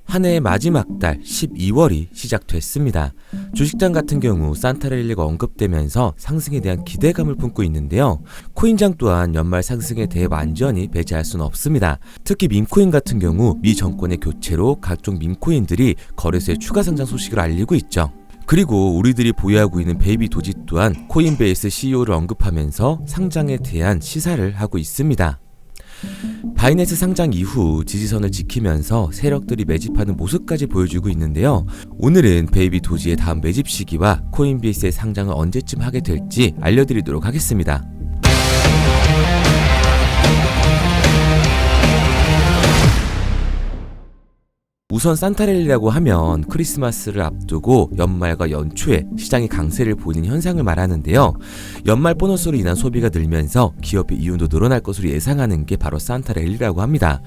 한 해의 마지막 달 12월이 시작됐습니다. 주식장 같은 경우 산타랠리가 언급되면서 상승에 대한 기대감을 품고 있는데요. 코인장 또한 연말 상승에 대해 완전히 배제할 수는 없습니다. 특히 밈코인 같은 경우 미 정권의 교체로 각종 밈코인들이 거래소에 추가 상장 소식을 알리고 있죠. 그리고 우리들이 보유하고 있는 베이비 도지 또한 코인베이스 CEO를 언급하면서 상장에 대한 시사를 하고 있습니다. 바이낸스 상장 이후 지지선을 지키면서 세력들이 매집하는 모습까지 보여주고 있는데요. 오늘은 베이비 도지의 다음 매집 시기와 코인베이스의 상장을 언제쯤 하게 될지 알려드리도록 하겠습니다. 우선 산타랠리라고 하면 크리스마스를 앞두고 연말과 연초에 시장이 강세를 보이는 현상을 말하는데요. 연말 보너스로 인한 소비가 늘면서 기업의 이윤도 늘어날 것으로 예상하는 게 바로 산타랠리라고 합니다.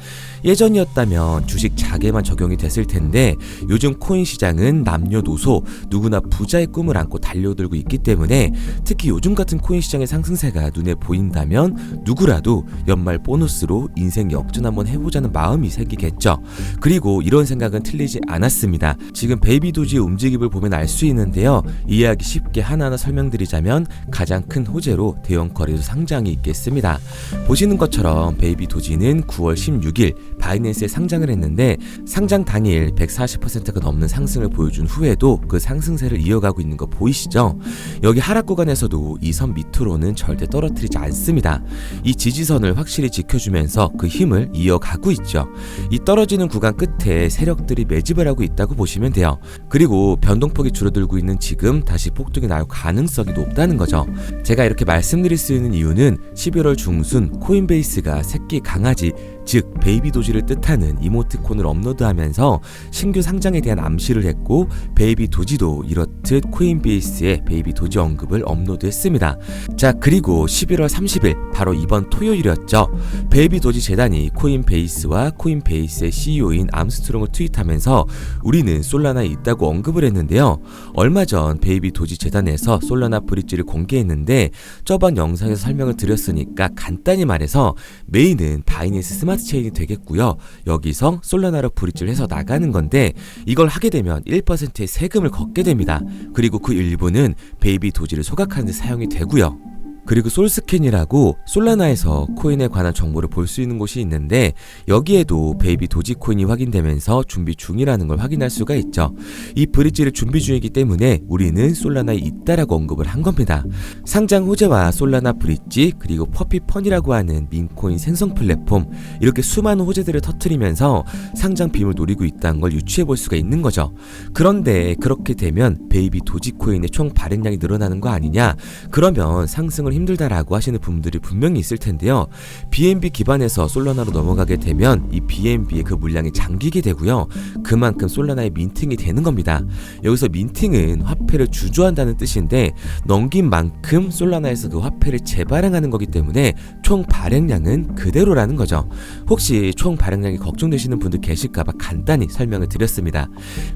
예전이었다면 주식 자개만 적용이 됐을 텐데 요즘 코인 시장은 남녀노소 누구나 부자의 꿈을 안고 달려들고 있기 때문에 특히 요즘 같은 코인 시장의 상승세가 눈에 보인다면 누구라도 연말 보너스로 인생 역전 한번 해보자는 마음이 생기겠죠. 그리고 이런 생각은 틀리지 않았습니다. 지금 베이비 도지의 움직임을 보면 알 수 있는데요. 이해하기 쉽게 하나하나 설명드리자면 가장 큰 호재로 대형 거래소 상장이 있겠습니다. 보시는 것처럼 베이비 도지는 9월 16일 바이낸스에 상장을 했는데 상장 당일 140%가 넘는 상승을 보여준 후에도 그 상승세를 이어가고 있는 거 보이시죠? 여기 하락 구간에서도 이 선 밑으로는 절대 떨어뜨리지 않습니다. 이 지지선을 확실히 지켜주면서 그 힘을 이어가고 있죠. 이 떨어지는 구간 끝에 세력들이 매집을 하고 있다고 보시면 돼요. 그리고 변동폭이 줄어들고 있는 지금 다시 폭등이 나올 가능성이 높다는 거죠. 제가 이렇게 말씀드릴 수 있는 이유는 11월 중순 코인베이스가 새끼 강아지 즉 베이비 도지를 뜻하는 이모티콘을 업로드하면서 신규 상장에 대한 암시를 했고 베이비 도지도 이렇듯 코인베이스에 베이비 도지 언급을 업로드했습니다. 자, 그리고 11월 30일 바로 이번 토요일이었죠. 베이비 도지 재단이 코인베이스와 코인베이스의 CEO인 암스트롱을 트윗하면서 우리는 솔라나에 있다고 언급을 했는데요. 얼마 전 베이비 도지 재단에서 솔라나 브릿지를 공개했는데 저번 영상에서 설명을 드렸으니까 간단히 말해서 메인은 바이낸스 스마트 체인이 되겠고요. 여기서 솔라나로 브릿지를 해서 나가는 건데 이걸 하게 되면 1%의 세금을 걷게 됩니다. 그리고 그 일부는 베이비 도지를 소각하는 데 사용이 되고요. 그리고 솔스캔이라고 솔라나에서 코인에 관한 정보를 볼 수 있는 곳이 있는데 여기에도 베이비 도지 코인이 확인되면서 준비 중이라는 걸 확인할 수가 있죠. 이 브릿지를 준비 중이기 때문에 우리는 솔라나에 있다라고 언급을 한 겁니다. 상장 호재와 솔라나 브릿지 그리고 퍼피펀이라고 하는 민코인 생성 플랫폼 이렇게 수많은 호재들을 터뜨리면서 상장 빔을 노리고 있다는 걸 유추해 볼 수가 있는 거죠. 그런데 그렇게 되면 베이비 도지 코인의 총 발행량이 늘어나는 거 아니냐? 그러면 상승을 힘들다라고 하시는 분들이 분명히 있을 텐데요. BNB 기반에서 솔라나로 넘어가게 되면 이 BNB의 그 물량이 잠기게 되고요. 그만큼 솔라나의 민팅이 되는 겁니다. 여기서 민팅은 화폐를 주조한다는 뜻인데 넘긴 만큼 솔라나에서 그 화폐를 재발행하는 거기 때문에 총 발행량은 그대로라는 거죠. 혹시 총 발행량이 걱정되시는 분들 계실까봐 간단히 설명을 드렸습니다.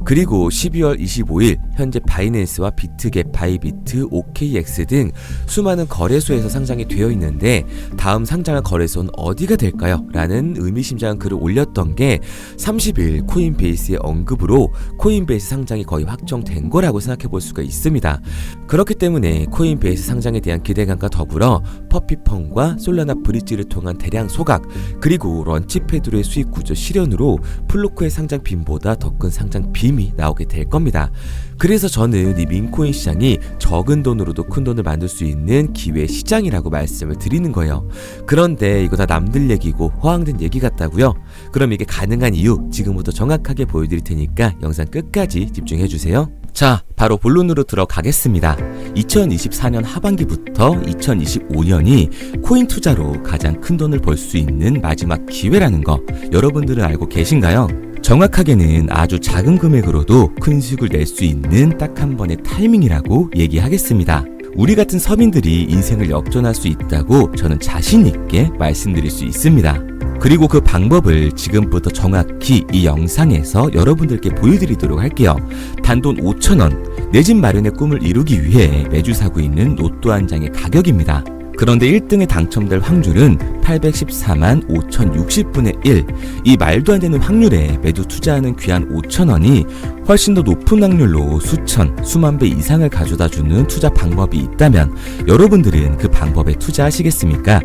그리고 12월 25일 현재 바이낸스와 비트겟, 바이비트, OKX 등 수많은 거래소에서 상장이 되어 있는데 다음 상장할 거래소는 어디가 될까요? 라는 의미심장한 글을 올렸던 게 30일 코인베이스의 언급으로 코인베이스 상장이 거의 확정된 거라고 생각해 볼 수가 있습니다. 그렇기 때문에 코인베이스 상장에 대한 기대감과 더불어 퍼피펀과 솔라나 브릿지를 통한 대량 소각 그리고 런치패드로의 수익 구조 실현으로 플루코의 상장 빔보다 더 큰 상장 빔이 나오게 될 겁니다. 그래서 저는 이 민코인 시장이 적은 돈으로도 큰 돈을 만들 수 있는 기회 시장이라고 말씀을 드리는 거예요. 그런데 이거 다 남들 얘기고 허황된 얘기 같다고요? 그럼 이게 가능한 이유 지금부터 정확하게 보여드릴 테니까 영상 끝까지 집중해주세요. 자, 바로 본론으로 들어가겠습니다. 2024년 하반기부터 2025년이 코인 투자로 가장 큰 돈을 벌 수 있는 마지막 기회라는 거 여러분들은 알고 계신가요? 정확하게는 아주 작은 금액으로도 큰 수익을 낼 수 있는 딱 한 번의 타이밍이라고 얘기하겠습니다. 우리 같은 서민들이 인생을 역전할 수 있다고 저는 자신 있게 말씀드릴 수 있습니다. 그리고 그 방법을 지금부터 정확히 이 영상에서 여러분들께 보여드리도록 할게요. 단돈 5,000원, 내 집 마련의 꿈을 이루기 위해 매주 사고 있는 로또 한 장의 가격입니다. 그런데 1등에 당첨될 확률은 814만 5060분의 1. 이 말도 안 되는 확률에 매주 투자하는 귀한 5,000원이 훨씬 더 높은 확률로 수천, 수만 배 이상을 가져다 주는 투자 방법이 있다면 여러분들은 그 방법에 투자하시겠습니까?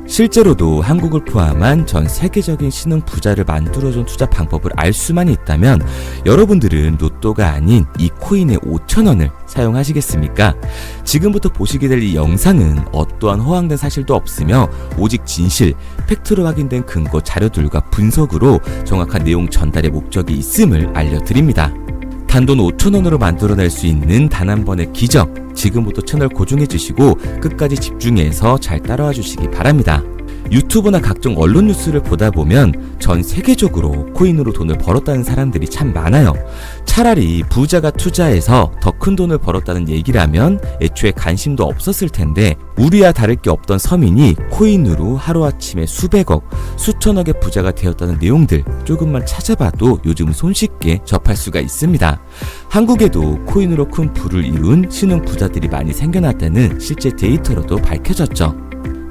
실제로도 한국을 포함한 전 세계적인 신흥 부자를 만들어준 투자 방법을 알 수만 있다면 여러분들은 로또가 아닌 이 코인의 5,000원을 사용하시겠습니까? 지금부터 보시게 될 이 영상은 어떠한 허황된 사실도 없으며 오직 진실, 팩트로 확인된 근거 자료들과 분석으로 정확한 내용 전달의 목적이 있음을 알려드립니다. 단돈 5,000원으로 만들어낼 수 있는 단 한 번의 기적, 지금부터 채널 고정해주시고 끝까지 집중해서 잘 따라와 주시기 바랍니다. 유튜브나 각종 언론 뉴스를 보다 보면 전 세계적으로 코인으로 돈을 벌었다는 사람들이 참 많아요. 차라리 부자가 투자해서 더 큰 돈을 벌었다는 얘기라면 애초에 관심도 없었을 텐데 우리와 다를 게 없던 서민이 코인으로 하루아침에 수백억, 수천억의 부자가 되었다는 내용들 조금만 찾아봐도 요즘 손쉽게 접할 수가 있습니다. 한국에도 코인으로 큰 부를 이룬 신흥 부자들이 많이 생겨났다는 실제 데이터로도 밝혀졌죠.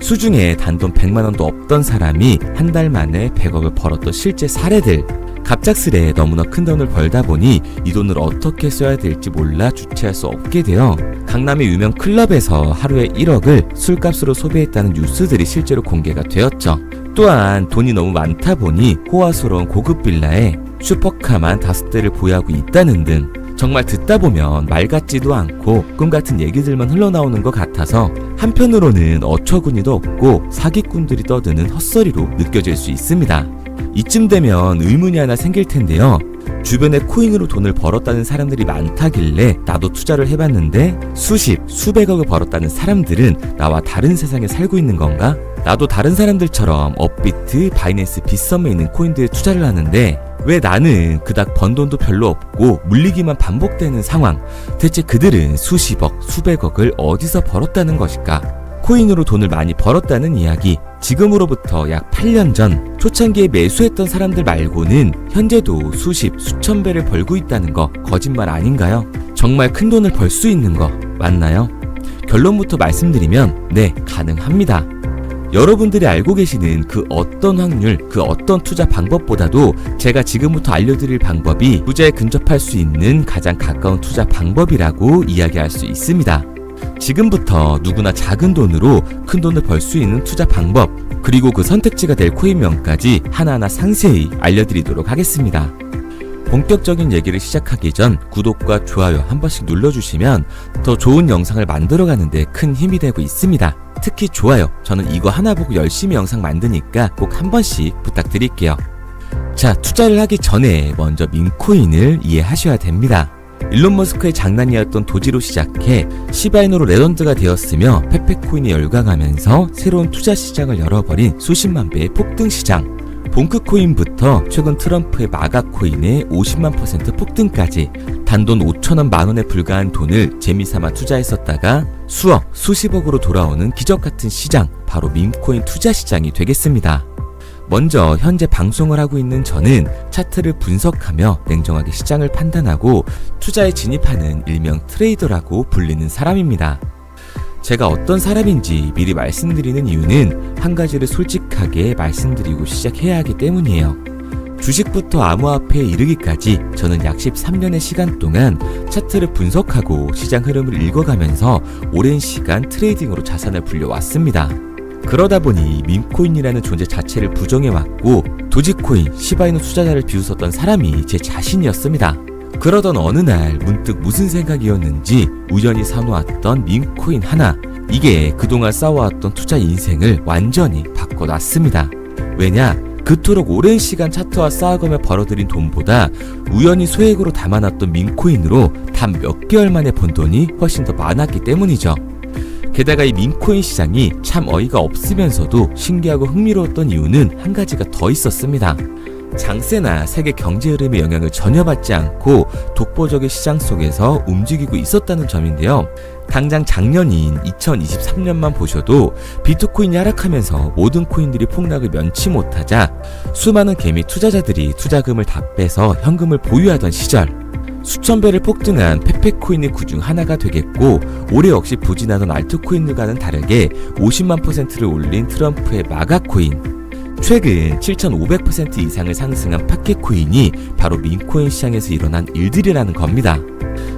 수중에 단돈 100만원도 없던 사람이 한 달 만에 100억을 벌었던 실제 사례들. 갑작스레 너무나 큰 돈을 벌다 보니 이 돈을 어떻게 써야 될지 몰라 주체할 수 없게 되어 강남의 유명 클럽에서 하루에 1억을 술값으로 소비했다는 뉴스들이 실제로 공개가 되었죠. 또한 돈이 너무 많다 보니 호화스러운 고급 빌라에 슈퍼카만 5대를 보유하고 있다는 등 정말 듣다 보면 말 같지도 않고 꿈 같은 얘기들만 흘러나오는 것 같아서 한편으로는 어처구니도 없고 사기꾼들이 떠드는 헛소리로 느껴질 수 있습니다. 이쯤 되면 의문이 하나 생길 텐데요. 주변에 코인으로 돈을 벌었다는 사람들이 많다길래 나도 투자를 해봤는데 수십, 수백억을 벌었다는 사람들은 나와 다른 세상에 살고 있는 건가? 나도 다른 사람들처럼 업비트, 바이낸스, 빗썸에 있는 코인들에 투자를 하는데 왜 나는 그닥 번 돈도 별로 없고 물리기만 반복되는 상황? 대체 그들은 수십억, 수백억을 어디서 벌었다는 것일까? 코인으로 돈을 많이 벌었다는 이야기, 지금으로부터 약 8년 전 초창기에 매수했던 사람들 말고는 현재도 수십, 수천 배를 벌고 있다는 거 거짓말 아닌가요? 정말 큰 돈을 벌 수 있는 거 맞나요? 결론부터 말씀드리면 네, 가능합니다. 여러분들이 알고 계시는 그 어떤 확률, 그 어떤 투자 방법보다도 제가 지금부터 알려드릴 방법이 부자에 근접할 수 있는 가장 가까운 투자 방법이라고 이야기할 수 있습니다. 지금부터 누구나 작은 돈으로 큰 돈을 벌 수 있는 투자 방법, 그리고 그 선택지가 될 코인명까지 하나하나 상세히 알려드리도록 하겠습니다. 본격적인 얘기를 시작하기 전 구독과 좋아요 한 번씩 눌러주시면 더 좋은 영상을 만들어가는 데 큰 힘이 되고 있습니다. 특히 좋아요, 저는 이거 하나 보고 열심히 영상 만드니까 꼭 한 번씩 부탁드릴게요. 자, 투자를 하기 전에 먼저 민코인을 이해하셔야 됩니다. 일론 머스크의 장난이었던 도지로 시작해 시바이누로 레전드가 되었으며 페페코인이 열광하면서 새로운 투자 시장을 열어버린 수십만 배의 폭등 시장. 봉크코인부터 최근 트럼프의 마가코인의 50만% 폭등까지 단돈 5,000원 만원에 불과한 돈을 재미삼아 투자했었다가 수억, 수십억으로 돌아오는 기적같은 시장, 바로 밈코인 투자 시장이 되겠습니다. 먼저 현재 방송을 하고 있는 저는 차트를 분석하며 냉정하게 시장을 판단하고 투자에 진입하는 일명 트레이더라고 불리는 사람입니다. 제가 어떤 사람인지 미리 말씀드리는 이유는 한 가지를 솔직하게 말씀드리고 시작해야 하기 때문이에요. 주식부터 암호화폐에 이르기까지 저는 약 13년의 시간 동안 차트를 분석하고 시장 흐름을 읽어가면서 오랜 시간 트레이딩으로 자산을 불려왔습니다. 그러다 보니 밈코인이라는 존재 자체를 부정해왔고 도지코인, 시바이누 투자자를 비웃었던 사람이 제 자신이었습니다. 그러던 어느 날 문득 무슨 생각이었는지 우연히 사놓았던 밈코인 하나, 이게 그동안 쌓아왔던 투자 인생을 완전히 바꿔놨습니다. 왜냐? 그토록 오랜 시간 차트와 쌓아가며 벌어들인 돈보다 우연히 소액으로 담아놨던 밈코인으로 단 몇 개월 만에 번 돈이 훨씬 더 많았기 때문이죠. 게다가 이 밈코인 시장이 참 어이가 없으면서도 신기하고 흥미로웠던 이유는 한 가지가 더 있었습니다. 장세나 세계 경제 흐름의 영향을 전혀 받지 않고 독보적인 시장 속에서 움직이고 있었다는 점인데요. 당장 작년인 2023년만 보셔도 비트코인이 하락하면서 모든 코인들이 폭락을 면치 못하자 수많은 개미 투자자들이 투자금을 다 빼서 현금을 보유하던 시절, 수천 배를 폭등한 페페코인의 구중 하나가 되겠고, 올해 역시 부진하던 알트코인과는 다르게 50만 %를 올린 트럼프의 마가코인, 최근 7,500% 이상을 상승한 파케코인이 바로 밈코인 시장에서 일어난 일들이라는 겁니다.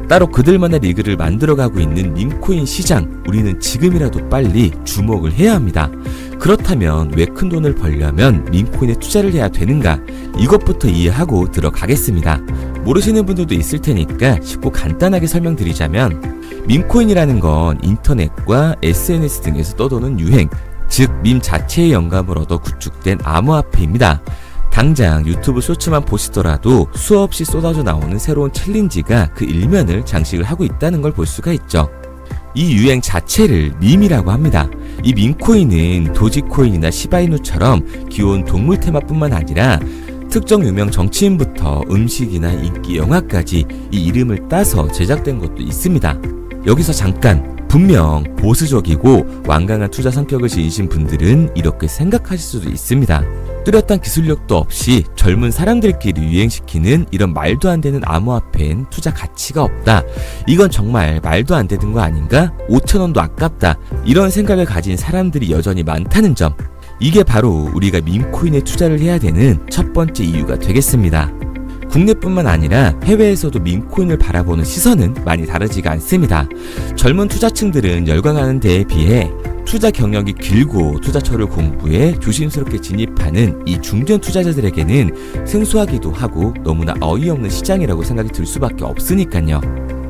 따로 그들만의 리그를 만들어가고 있는 밈코인 시장, 우리는 지금이라도 빨리 주목을 해야 합니다. 그렇다면 왜 큰 돈을 벌려면 밈코인에 투자를 해야 되는가? 이것부터 이해하고 들어가겠습니다. 모르시는 분들도 있을 테니까 쉽고 간단하게 설명드리자면, 밈코인이라는 건 인터넷과 SNS 등에서 떠도는 유행, 즉 밈 자체의 영감을 얻어 구축된 암호화폐입니다. 당장 유튜브 쇼츠만 보시더라도 수없이 쏟아져 나오는 새로운 챌린지가 그 일면을 장식을 하고 있다는 걸 볼 수가 있죠. 이 유행 자체를 밈이라고 합니다. 이 밈코인은 도지코인이나 시바이누처럼 귀여운 동물 테마뿐만 아니라 특정 유명 정치인부터 음식이나 인기 영화까지 이 이름을 따서 제작된 것도 있습니다. 여기서 잠깐, 분명 보수적이고 완강한 투자 성격을 지니신 분들은 이렇게 생각하실 수도 있습니다. 뚜렷한 기술력도 없이 젊은 사람들끼리 유행시키는 이런 말도 안 되는 암호화폐엔 투자 가치가 없다. 이건 정말 말도 안 되는 거 아닌가? 5,000원도 아깝다. 이런 생각을 가진 사람들이 여전히 많다는 점. 이게 바로 우리가 밈코인에 투자를 해야 되는 첫 번째 이유가 되겠습니다. 국내뿐만 아니라 해외에서도 밈코인을 바라보는 시선은 많이 다르지가 않습니다. 젊은 투자층들은 열광하는 데에 비해 투자 경력이 길고 투자처를 공부해 조심스럽게 진입하는 이 중견 투자자들에게는 생소하기도 하고 너무나 어이없는 시장이라고 생각이 들 수밖에 없으니까요.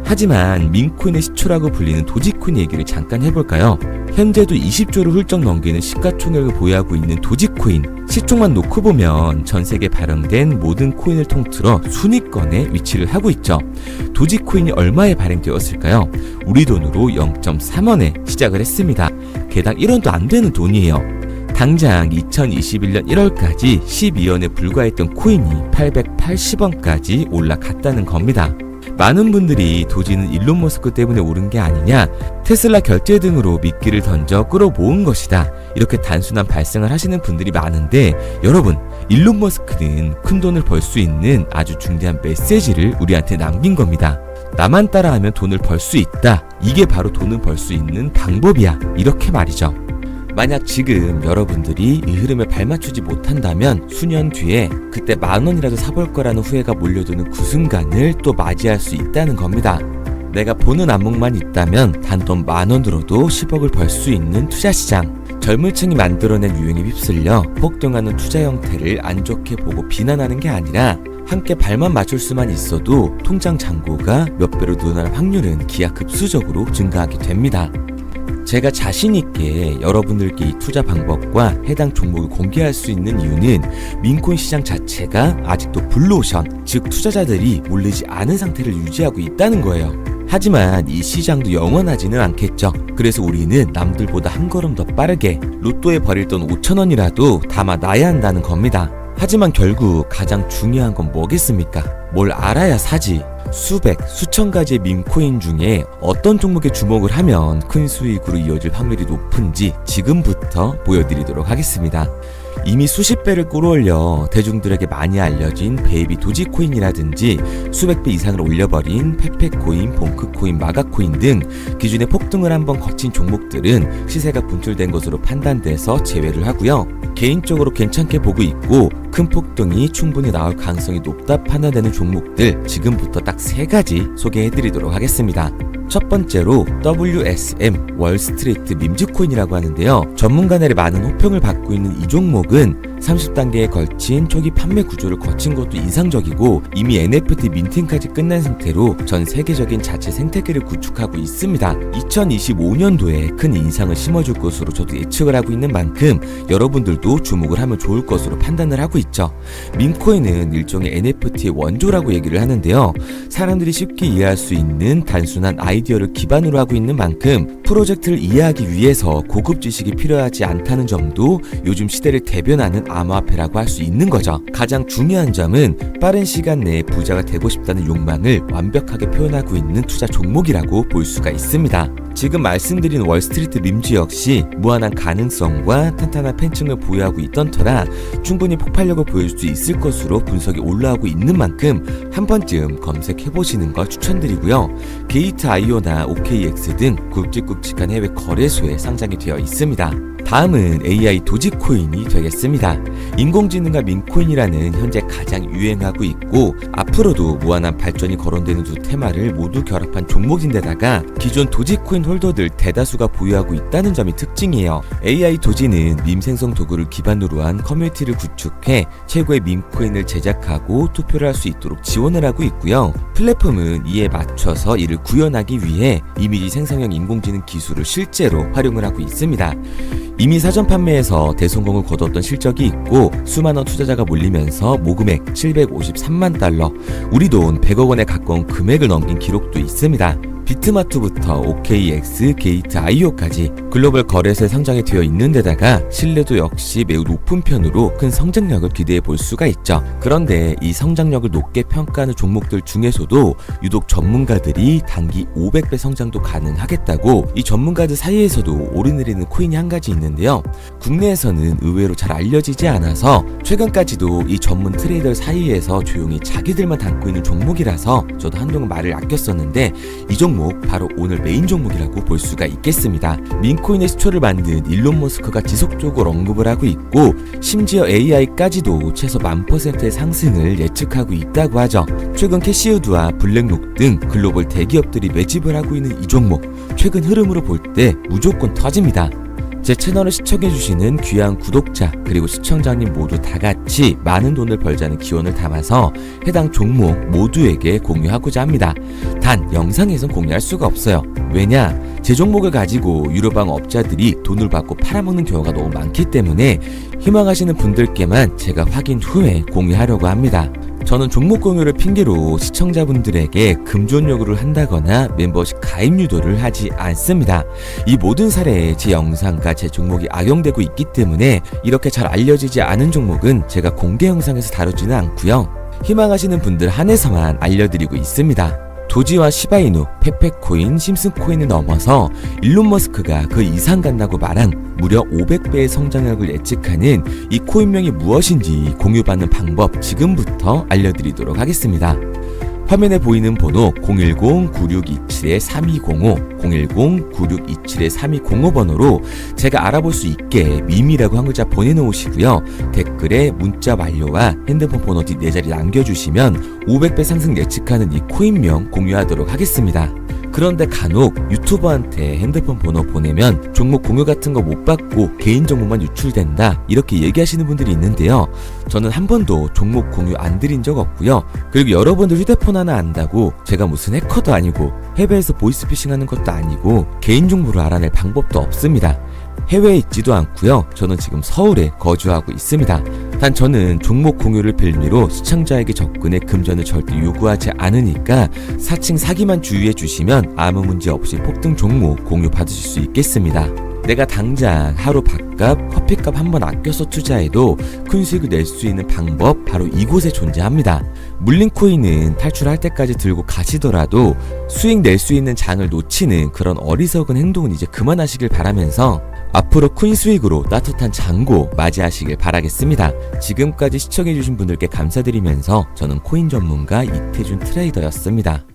하지만 밈코인의 시초라고 불리는 도지코인 얘기를 잠깐 해볼까요? 현재도 20조를 훌쩍 넘기는 시가총액을 보유하고 있는 도지코인, 시총만 놓고 보면 전 세계 발행된 모든 코인을 통틀어 순위권에 위치를 하고 있죠. 도지코인이 얼마에 발행되었을까요? 우리 돈으로 0.3원에 시작을 했습니다. 개당 1원도 안 되는 돈이에요. 당장 2021년 1월까지 12원에 불과했던 코인이 880원까지 올라갔다는 겁니다. 많은 분들이 도지는 일론 머스크 때문에 오른 게 아니냐, 테슬라 결제 등으로 미끼를 던져 끌어모은 것이다, 이렇게 단순한 발생을 하시는 분들이 많은데, 여러분, 일론 머스크는 큰 돈을 벌 수 있는 아주 중대한 메시지를 우리한테 남긴 겁니다. 나만 따라하면 돈을 벌 수 있다. 이게 바로 돈을 벌 수 있는 방법이야. 이렇게 말이죠. 만약 지금 여러분들이 이 흐름에 발맞추지 못한다면 수년 뒤에 그때 10,000원이라도 사볼 거라는 후회가 몰려드는 그 순간을 또 맞이할 수 있다는 겁니다. 내가 보는 안목만 있다면 단돈 10,000원으로도 10억을 벌 수 있는 투자시장. 젊은 층이 만들어낸 유행에 휩쓸려 폭등하는 투자 형태를 안 좋게 보고 비난하는 게 아니라, 함께 발만 맞출 수만 있어도 통장 잔고가 몇 배로 늘어날 확률은 기하급수적으로 증가하게 됩니다. 제가 자신있게 여러분들께 이 투자 방법과 해당 종목을 공개할 수 있는 이유는 밈코인 시장 자체가 아직도 블루오션, 즉 투자자들이 몰리지 않은 상태를 유지하고 있다는 거예요. 하지만 이 시장도 영원하지는 않겠죠. 그래서 우리는 남들보다 한 걸음 더 빠르게 로또에 버릴 돈 5,000원이라도 담아놔야 한다는 겁니다. 하지만 결국 가장 중요한 건 뭐겠습니까? 뭘 알아야 사지. 수백, 수천 가지의 밈코인 중에 어떤 종목에 주목을 하면 큰 수익으로 이어질 확률이 높은지 지금부터 보여드리도록 하겠습니다. 이미 수십 배를 끌어올려 대중들에게 많이 알려진 베이비 도지코인이라든지 수백 배 이상을 올려버린 페페코인, 봉크코인, 마가코인 등 기존의 폭등을 한번 거친 종목들은 시세가 분출된 것으로 판단돼서 제외를 하고요. 개인적으로 괜찮게 보고 있고 큰 폭등이 충분히 나올 가능성이 높다 판단되는 종목들 지금부터 딱 3가지 소개해드리도록 하겠습니다. 첫 번째로 WSM 월스트리트 밈즈코인이라고 하는데요. 전문가들의 많은 호평을 받고 있는 이 종목은 30단계에 걸친 초기 판매 구조를 거친 것도 인상적이고 이미 NFT 민팅까지 끝난 상태로 전 세계적인 자체 생태계를 구축하고 있습니다. 2025년도에 큰 인상을 심어줄 것으로 저도 예측을 하고 있는 만큼 여러분들도 주목을 하면 좋을 것으로 판단을 하고 있죠. 밈코인은 일종의 NFT의 원조라고 얘기를 하는데요. 사람들이 쉽게 이해할 수 있는 단순한 아이디어를 기반으로 하고 있는 만큼 프로젝트를 이해하기 위해서 고급 지식이 필요하지 않다는 점도 요즘 시대를 대변하는 암호화폐라고 할 수 있는 거죠. 가장 중요한 점은 빠른 시간 내에 부자가 되고 싶다는 욕망을 완벽하게 표현하고 있는 투자 종목이라고 볼 수가 있습니다. 지금 말씀드린 월스트리트 밈즈 역시 무한한 가능성과 탄탄한 팬층을 보유하고 있던 터라 충분히 폭발력을 보여줄 수 있을 것으로 분석이 올라오고 있는 만큼 한 번쯤 검색해보시는 걸 추천드리고요. 게이트.io나 OKX 등 굵직굵직한 해외 거래소에 상장이 되어 있습니다. 다음은 AI 도지코인이 되겠습니다. 인공지능과 민코인이라는 현재 가장 유행하고 있고 앞으로도 무한한 발전이 거론되는 두 테마를 모두 결합한 종목인데다가 기존 도지코인 홀더들 대다수가 보유하고 있다는 점이 특징이에요. AI 도지는 밈 생성 도구를 기반으로 한 커뮤니티를 구축해 최고의 밈코인을 제작하고 투표를 할 수 있도록 지원을 하고 있고요. 플랫폼은 이에 맞춰서 이를 구현하기 위해 이미지 생성형 인공지능 기술을 실제로 활용을 하고 있습니다. 이미 사전 판매에서 대성공을 거뒀던 실적이 있고 수많은 투자자가 몰리면서 모금액 753만 달러, 우리 돈 100억 원에 가까운 금액을 넘긴 기록도 있습니다. 비트마트부터 OKX, 게이트.io까지 글로벌 거래소에 상장이 되어 있는 데다가 신뢰도 역시 매우 높은 편으로 큰 성장력을 기대해 볼 수가 있죠. 그런데 이 성장력을 높게 평가하는 종목들 중에서도 유독 전문가들이 단기 500배 성장도 가능하겠다고 이 전문가들 사이에서도 오르내리는 코인이 한 가지 있는데요. 국내에서는 의외로 잘 알려지지 않아서 최근까지도 이 전문 트레이더 사이에서 조용히 자기들만 담고 있는 종목이라서 저도 한동안 말을 아꼈었는데 이 종목 바로 오늘 메인 종목이라고 볼 수가 있겠습니다. 민코인의 시초를 만든 일론 머스크가 지속적으로 언급을 하고 있고 심지어 AI까지도 최소 1000%의 상승을 예측하고 있다고 하죠. 최근 캐시우드와 블랙록 등 글로벌 대기업들이 매집을 하고 있는 이 종목, 최근 흐름으로 볼 때 무조건 터집니다. 제 채널을 시청해주시는 귀한 구독자 그리고 시청자님 모두 다같이 많은 돈을 벌자는 기원을 담아서 해당 종목 모두에게 공유하고자 합니다. 단 영상에선 공유할 수가 없어요. 왜냐? 제 종목을 가지고 유료방 업자들이 돈을 받고 팔아먹는 경우가 너무 많기 때문에 희망하시는 분들께만 제가 확인 후에 공유하려고 합니다. 저는 종목 공유를 핑계로 시청자분들에게 금전 요구를 한다거나 멤버십 가입 유도를 하지 않습니다. 이 모든 사례에 제 영상과 제 종목이 악용되고 있기 때문에 이렇게 잘 알려지지 않은 종목은 제가 공개 영상에서 다루지는 않고요. 희망하시는 분들 한해서만 알려드리고 있습니다. 도지와 시바이누, 페페코인, 심슨코인을 넘어서 일론 머스크가 그 이상 간다고 말한 무려 500배의 성장력을 예측하는 이 코인명이 무엇인지 공유받는 방법 지금부터 알려드리도록 하겠습니다. 화면에 보이는 번호 010-9627-3205, 010-9627-3205 번호로 제가 알아볼 수 있게 밈이라고 한 글자 보내놓으시고요. 댓글에 문자 완료와 핸드폰 번호 뒤 4자리 남겨주시면 500배 상승 예측하는 이 코인명 공유하도록 하겠습니다. 그런데 간혹 유튜버한테 핸드폰 번호 보내면 종목 공유 같은 거 못 받고 개인정보만 유출된다 이렇게 얘기하시는 분들이 있는데요. 저는 한 번도 종목 공유 안 드린 적 없고요. 그리고 여러분들 휴대폰 하나 안다고 제가 무슨 해커도 아니고 해외에서 보이스피싱 하는 것도 아니고 개인정보를 알아낼 방법도 없습니다. 해외에 있지도 않고요. 저는 지금 서울에 거주하고 있습니다. 단 저는 종목 공유를 빌미로 시청자에게 접근의 금전을 절대 요구하지 않으니까 사칭 사기만 주의해 주시면 아무 문제 없이 폭등 종목 공유 받으실 수 있겠습니다. 내가 당장 하루 밥값, 커피값 한번 아껴서 투자해도 큰 수익을 낼 수 있는 방법 바로 이곳에 존재합니다. 물린 코인은 탈출할 때까지 들고 가시더라도 수익 낼 수 있는 장을 놓치는 그런 어리석은 행동은 이제 그만하시길 바라면서 앞으로 큰 수익으로 따뜻한 장고 맞이하시길 바라겠습니다. 지금까지 시청해주신 분들께 감사드리면서 저는 코인 전문가 이태준 트레이더였습니다.